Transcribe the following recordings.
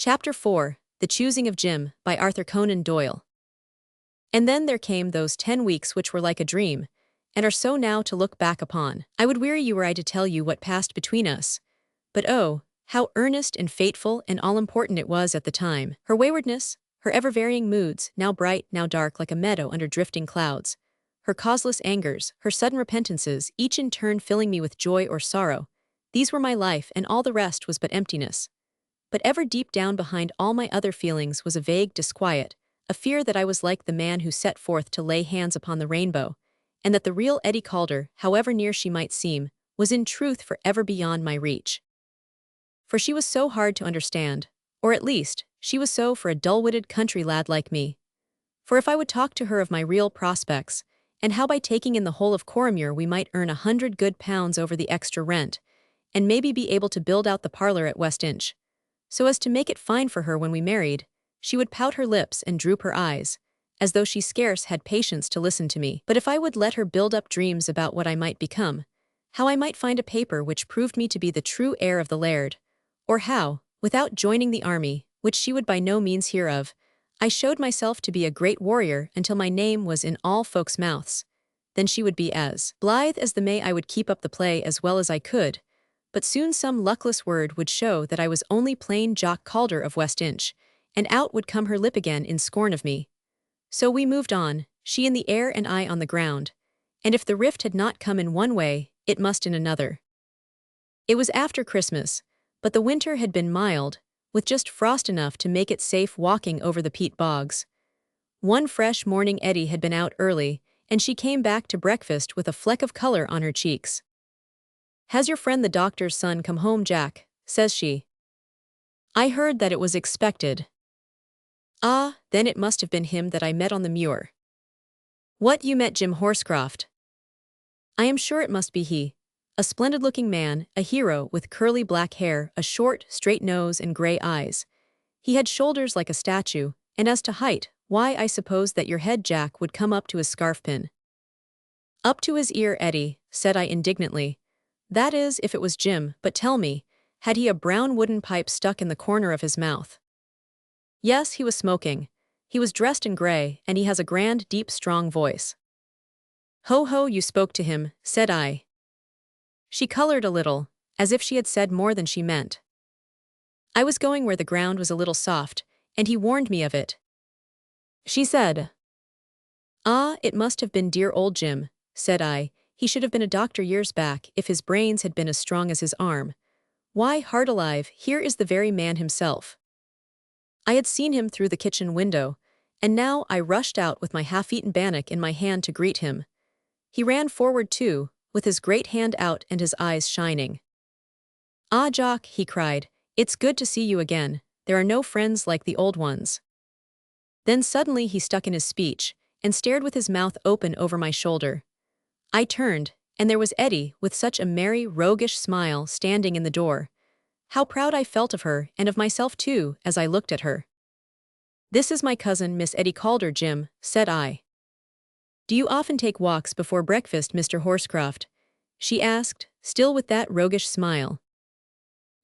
Chapter 4, The Choosing of Jim, by Arthur Conan Doyle. And then there came those 10 weeks which were like a dream, and are so now to look back upon. I would weary you were I to tell you what passed between us. But oh, how earnest and fateful and all-important it was at the time. Her waywardness, her ever-varying moods, now bright, now dark like a meadow under drifting clouds, her causeless angers, her sudden repentances, each in turn filling me with joy or sorrow, these were my life, and all the rest was but emptiness. But ever deep down behind all my other feelings was a vague disquiet, a fear that I was like the man who set forth to lay hands upon the rainbow, and that the real Eddie Calder, however near she might seem, was in truth forever beyond my reach. For she was so hard to understand, or at least, she was so for a dull-witted country lad like me. For if I would talk to her of my real prospects, and how by taking in the whole of Coromure we might earn 100 good pounds over the extra rent, and maybe be able to build out the parlour at West Inch, so as to make it fine for her when we married, she would pout her lips and droop her eyes, as though she scarce had patience to listen to me. But if I would let her build up dreams about what I might become, how I might find a paper which proved me to be the true heir of the laird, or how, without joining the army, which she would by no means hear of, I showed myself to be a great warrior until my name was in all folks' mouths, then she would be as blithe as the May. I would keep up the play as well as I could, but soon some luckless word would show that I was only plain Jock Calder of West Inch, and out would come her lip again in scorn of me. So we moved on, she in the air and I on the ground, and if the rift had not come in one way, it must in another. It was after Christmas, but the winter had been mild, with just frost enough to make it safe walking over the peat bogs. One fresh morning Eddie had been out early, and she came back to breakfast with a fleck of color on her cheeks. "Has your friend the doctor's son come home, Jack?" says she. "I heard that it was expected." "Ah, then it must have been him that I met on the muir." "What, you met Jim Horscroft?" "I am sure it must be he. A splendid-looking man, a hero, with curly black hair, a short, straight nose and grey eyes. He had shoulders like a statue, and as to height, why I suppose that your head, Jack, would come up to his scarf-pin." "Up to his ear, Eddie," said I indignantly. "That is, if it was Jim, but tell me, had he a brown wooden pipe stuck in the corner of his mouth?" "Yes, he was smoking. He was dressed in grey, and he has a grand, deep, strong voice." "Ho ho, you spoke to him," said I. She colored a little, as if she had said more than she meant. "I was going where the ground was a little soft, and he warned me of it," she said. "Ah, it must have been dear old Jim," said I. "He should have been a doctor years back, if his brains had been as strong as his arm. Why, heart alive, here is the very man himself." I had seen him through the kitchen window, and now I rushed out with my half-eaten bannock in my hand to greet him. He ran forward too, with his great hand out and his eyes shining. "Ah, Jock," he cried, "it's good to see you again. There are no friends like the old ones." Then suddenly he stuck in his speech, and stared with his mouth open over my shoulder. I turned, and there was Eddie, with such a merry, roguish smile, standing in the door. How proud I felt of her, and of myself too, as I looked at her. "This is my cousin, Miss Eddie Calder, Jim," said I. "Do you often take walks before breakfast, Mr. Horscroft?" she asked, still with that roguish smile.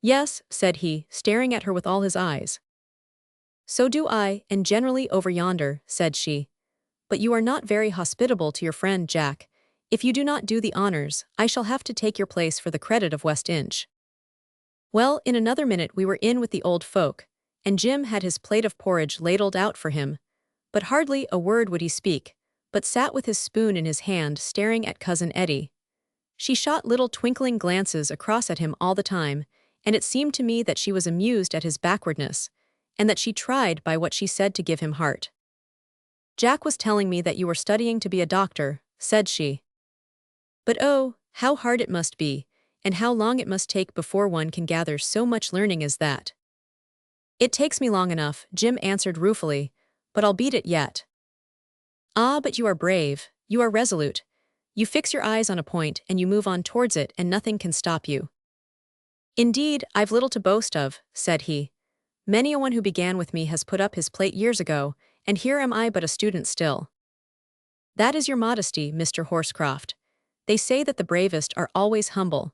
"Yes," said he, staring at her with all his eyes. "So do I, and generally over yonder," said she. "But you are not very hospitable to your friend, Jack. If you do not do the honors, I shall have to take your place for the credit of West Inch." Well, in another minute we were in with the old folk, and Jim had his plate of porridge ladled out for him, but hardly a word would he speak, but sat with his spoon in his hand staring at Cousin Eddie. She shot little twinkling glances across at him all the time, and it seemed to me that she was amused at his backwardness, and that she tried by what she said to give him heart. "Jack was telling me that you were studying to be a doctor," said she. "But oh, how hard it must be, and how long it must take before one can gather so much learning as that." "It takes me long enough," Jim answered ruefully, "but I'll beat it yet." "Ah, but you are brave, you are resolute. You fix your eyes on a point and you move on towards it and nothing can stop you." "Indeed, I've little to boast of," said he. "Many a one who began with me has put up his plate years ago, and here am I but a student still." "That is your modesty, Mr. Horscroft. They say that the bravest are always humble.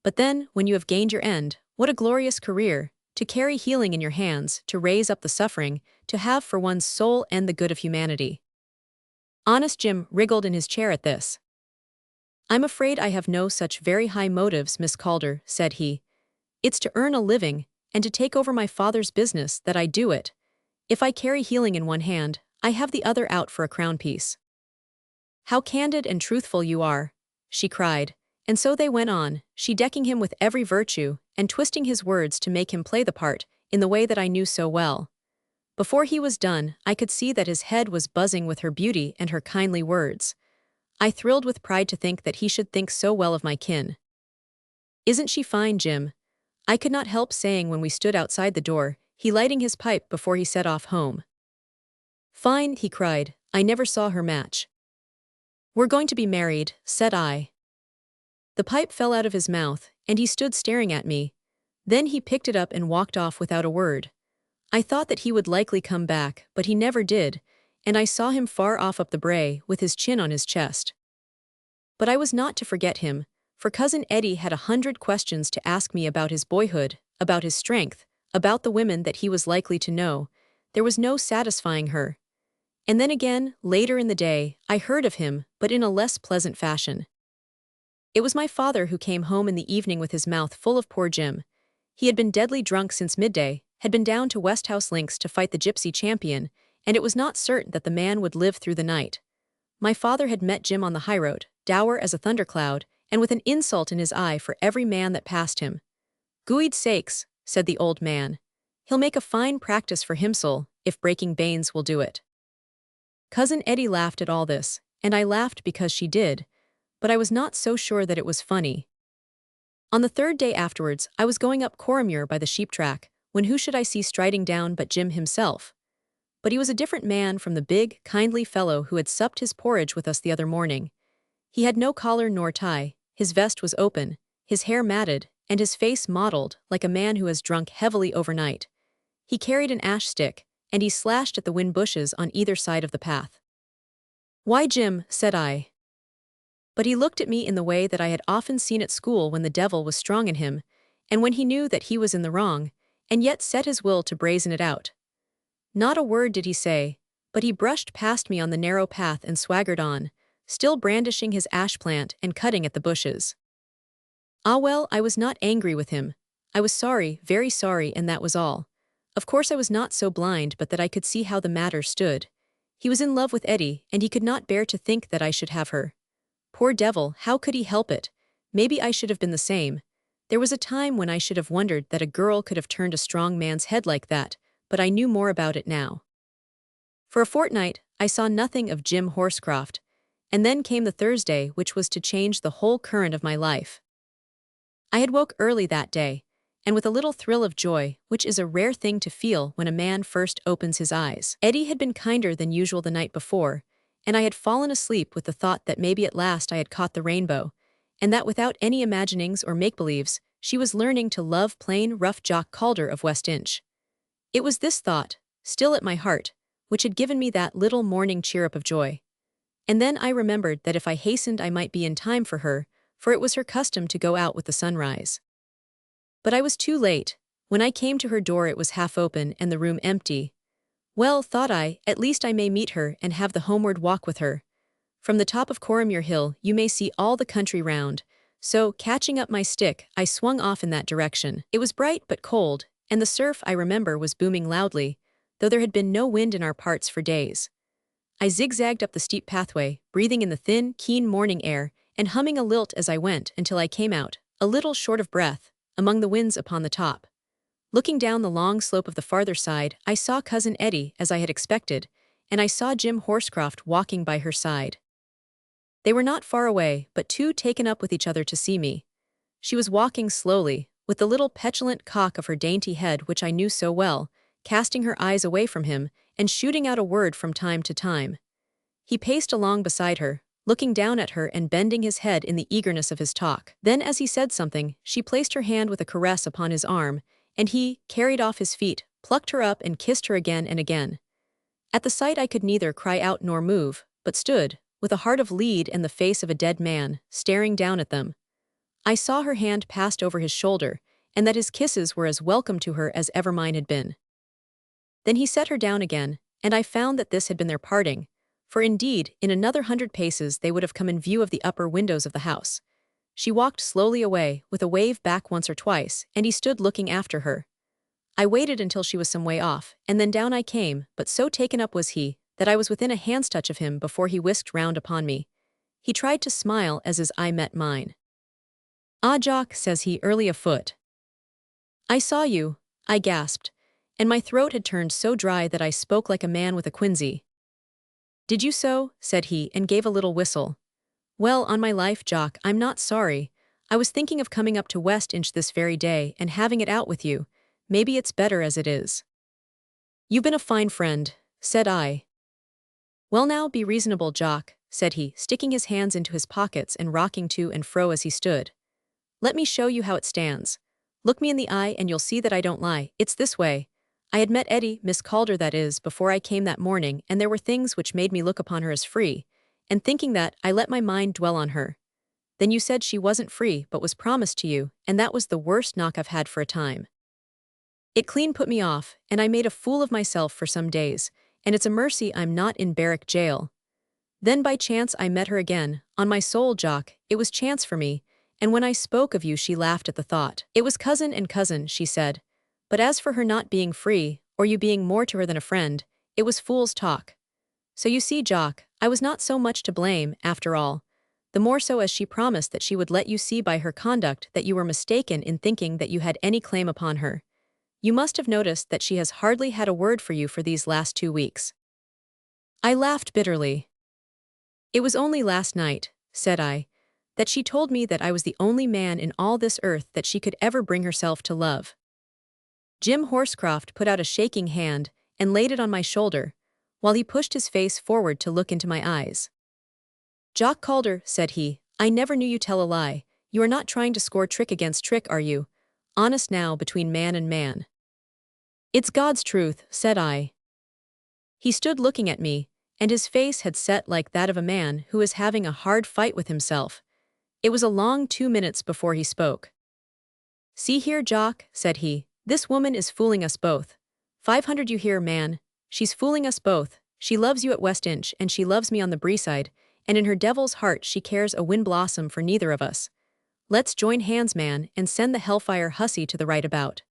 But then, when you have gained your end, what a glorious career, to carry healing in your hands, to raise up the suffering, to have for one's soul and the good of humanity. Honest Jim wriggled in his chair at this. I'm afraid I have no such very high motives, Miss Calder, said he. It's to earn a living, and to take over my father's business that I do it. If I carry healing in one hand, I have the other out for a crown piece. How candid and truthful you are, she cried, and so they went on, she decking him with every virtue, and twisting his words to make him play the part, in the way that I knew so well. Before he was done, I could see that his head was buzzing with her beauty and her kindly words. I thrilled with pride to think that he should think so well of my kin. Isn't she fine, Jim? I could not help saying when we stood outside the door, he lighting his pipe before he set off home. Fine, he cried, I never saw her match. We're going to be married, said I. The pipe fell out of his mouth, and he stood staring at me. Then he picked it up and walked off without a word. I thought that he would likely come back, but he never did, and I saw him far off up the brae, with his chin on his chest. But I was not to forget him, for Cousin Eddie had 100 questions to ask me about his boyhood, about his strength, about the women that he was likely to know. There was no satisfying her. And then again, later in the day, I heard of him, but in a less pleasant fashion. It was my father who came home in the evening with his mouth full of poor Jim. He had been deadly drunk since midday, had been down to Westhouse Links to fight the gypsy champion, and it was not certain that the man would live through the night. My father had met Jim on the highroad, dour as a thundercloud, and with an insult in his eye for every man that passed him. Guid sakes, said the old man. He'll make a fine practice for himsel, if breaking banes will do it. Cousin Eddie laughed at all this, and I laughed because she did, but I was not so sure that it was funny. On the third day afterwards, I was going up Corrimure by the sheep track, when who should I see striding down but Jim himself? But he was a different man from the big, kindly fellow who had supped his porridge with us the other morning. He had no collar nor tie, his vest was open, his hair matted, and his face mottled like a man who has drunk heavily overnight. He carried an ash stick, and he slashed at the whin bushes on either side of the path. Why, Jim, said I. But he looked at me in the way that I had often seen at school when the devil was strong in him, and when he knew that he was in the wrong, and yet set his will to brazen it out. Not a word did he say, but he brushed past me on the narrow path and swaggered on, still brandishing his ash plant and cutting at the bushes. Ah well, I was not angry with him. I was sorry, very sorry, and that was all. Of course I was not so blind but that I could see how the matter stood. He was in love with Eddie, and he could not bear to think that I should have her. Poor devil, how could he help it? Maybe I should have been the same. There was a time when I should have wondered that a girl could have turned a strong man's head like that, but I knew more about it now. For a fortnight, I saw nothing of Jim Horscroft, and then came the Thursday which was to change the whole current of my life. I had woke early that day, and with a little thrill of joy, which is a rare thing to feel when a man first opens his eyes. Eddie had been kinder than usual the night before, and I had fallen asleep with the thought that maybe at last I had caught the rainbow, and that without any imaginings or make-believes, she was learning to love plain rough Jock Calder of West Inch. It was this thought, still at my heart, which had given me that little morning cheer-up of joy. And then I remembered that if I hastened I might be in time for her, for it was her custom to go out with the sunrise. But I was too late. When I came to her door it was half open and the room empty. Well, thought I, at least I may meet her and have the homeward walk with her. From the top of Corrimure Hill you may see all the country round, so, catching up my stick, I swung off in that direction. It was bright but cold, and the surf, I remember, was booming loudly, though there had been no wind in our parts for days. I zigzagged up the steep pathway, breathing in the thin, keen morning air, and humming a lilt as I went until I came out, a little short of breath, among the winds upon the top. Looking down the long slope of the farther side, I saw Cousin Eddie, as I had expected, and I saw Jim Horscroft walking by her side. They were not far away, but too taken up with each other to see me. She was walking slowly, with the little petulant cock of her dainty head which I knew so well, casting her eyes away from him, and shooting out a word from time to time. He paced along beside her, looking down at her and bending his head in the eagerness of his talk. Then as he said something, she placed her hand with a caress upon his arm, and he, carried off his feet, plucked her up and kissed her again and again. At the sight I could neither cry out nor move, but stood, with a heart of lead and the face of a dead man, staring down at them. I saw her hand passed over his shoulder, and that his kisses were as welcome to her as ever mine had been. Then he set her down again, and I found that this had been their parting, for indeed, in another 100 paces they would have come in view of the upper windows of the house. She walked slowly away, with a wave back once or twice, and he stood looking after her. I waited until she was some way off, and then down I came, but so taken up was he, that I was within a hand's touch of him before he whisked round upon me. He tried to smile as his eye met mine. "Ah, Jock," says he, early afoot. "I saw you," I gasped, and my throat had turned so dry that I spoke like a man with a quinsy. "Did you so?" said he, and gave a little whistle. "Well, on my life, Jock, I'm not sorry. I was thinking of coming up to West Inch this very day and having it out with you. Maybe it's better as it is." "You've been a fine friend," said I. "Well now, be reasonable, Jock," said he, sticking his hands into his pockets and rocking to and fro as he stood. "Let me show you how it stands. Look me in the eye and you'll see that I don't lie. It's this way. I had met Eddie, Miss Calder that is, before I came that morning, and there were things which made me look upon her as free, and thinking that, I let my mind dwell on her. Then you said she wasn't free but was promised to you, and that was the worst knock I've had for a time. It clean put me off, and I made a fool of myself for some days, and it's a mercy I'm not in barrack jail. Then by chance I met her again. On my soul, Jock, it was chance for me, and when I spoke of you she laughed at the thought. It was cousin and cousin, she said. But as for her not being free, or you being more to her than a friend, it was fool's talk. So you see, Jock, I was not so much to blame, after all. The more so as she promised that she would let you see by her conduct that you were mistaken in thinking that you had any claim upon her. You must have noticed that she has hardly had a word for you for these last 2 weeks. I laughed bitterly. It was only last night, said I, that she told me that I was the only man in all this earth that she could ever bring herself to love. Jim Horscroft put out a shaking hand and laid it on my shoulder, while he pushed his face forward to look into my eyes. "Jock Calder," said he, "I never knew you tell a lie. You are not trying to score trick against trick, are you? Honest now, between man and man." "It's God's truth," said I. He stood looking at me, and his face had set like that of a man who is having a hard fight with himself. It was a long 2 minutes before he spoke. "See here, Jock," said he, "this woman is fooling us both. 500 you hear, man. She's fooling us both. She loves you at West Inch, and she loves me on the Breeside, and in her devil's heart she cares a wind blossom for neither of us. Let's join hands, man, and send the hellfire hussy to the right about."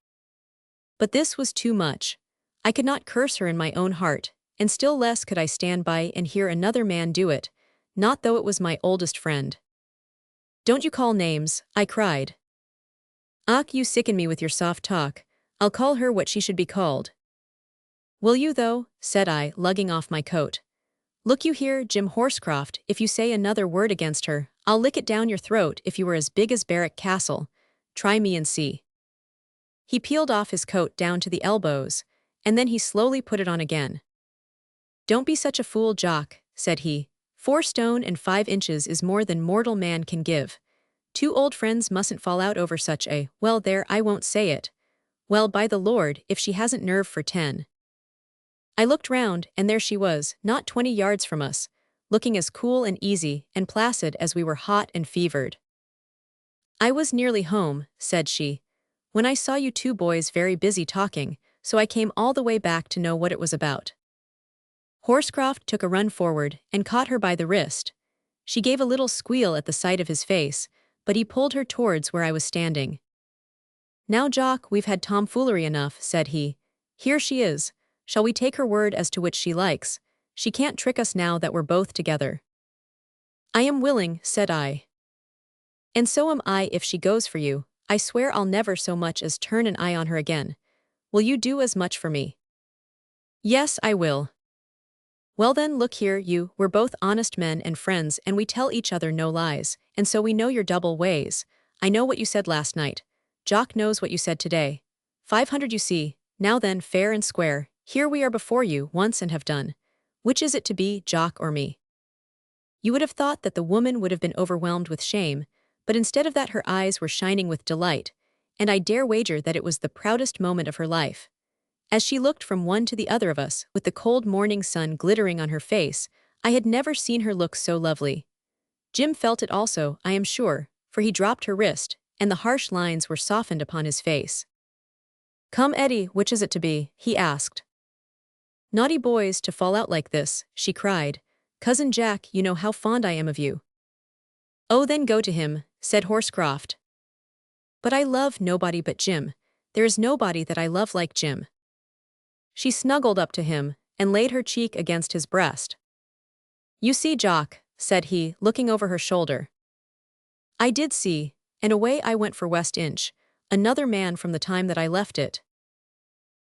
But this was too much. I could not curse her in my own heart, and still less could I stand by and hear another man do it, not though it was my oldest friend. "Don't you call names," I cried. "Ach, you sicken me with your soft talk. I'll call her what she should be called." "Will you, though?" said I, lugging off my coat. "Look you here, Jim Horscroft, if you say another word against her, I'll lick it down your throat if you were as big as Berwick Castle. Try me and see." He peeled off his coat down to the elbows, and then he slowly put it on again. "Don't be such a fool, Jock," said he. 4 stone and 5 inches is more than mortal man can give. 2 old friends mustn't fall out over such a, well there, I won't say it. Well, by the Lord, if she hasn't nerve for 10. I looked round, and there she was, not 20 yards from us, looking as cool and easy and placid as we were hot and fevered. "I was nearly home," said she, "when I saw you 2 boys very busy talking, so I came all the way back to know what it was about." Horscroft took a run forward and caught her by the wrist. She gave a little squeal at the sight of his face, but he pulled her towards where I was standing. "Now, Jock, we've had tomfoolery enough," said he. "Here she is. Shall we take her word as to which she likes? She can't trick us now that we're both together." "I am willing," said I. "And so am I if she goes for you. I swear I'll never so much as turn an eye on her again. Will you do as much for me?" "Yes, I will." "Well then, look here, we're both honest men and friends, and we tell each other no lies, and so we know your double ways. I know what you said last night. Jock knows what you said today. 500 you see. Now then, fair and square, here we are before you once and have done. Which is it to be, Jock or me?" You would have thought that the woman would have been overwhelmed with shame, but instead of that her eyes were shining with delight, and I dare wager that it was the proudest moment of her life. As she looked from one to the other of us, with the cold morning sun glittering on her face, I had never seen her look so lovely. Jim felt it also, I am sure, for he dropped her wrist, and the harsh lines were softened upon his face. "Come, Eddie, which is it to be?" he asked. "Naughty boys to fall out like this," she cried. "Cousin Jack, you know how fond I am of you." "Oh, then go to him," said Horsecroft. "But I love nobody but Jim. There is nobody that I love like Jim." She snuggled up to him and laid her cheek against his breast. "You see, Jock," said he, looking over her shoulder. "I did see, and away I went for West Inch, another man from the time that I left it.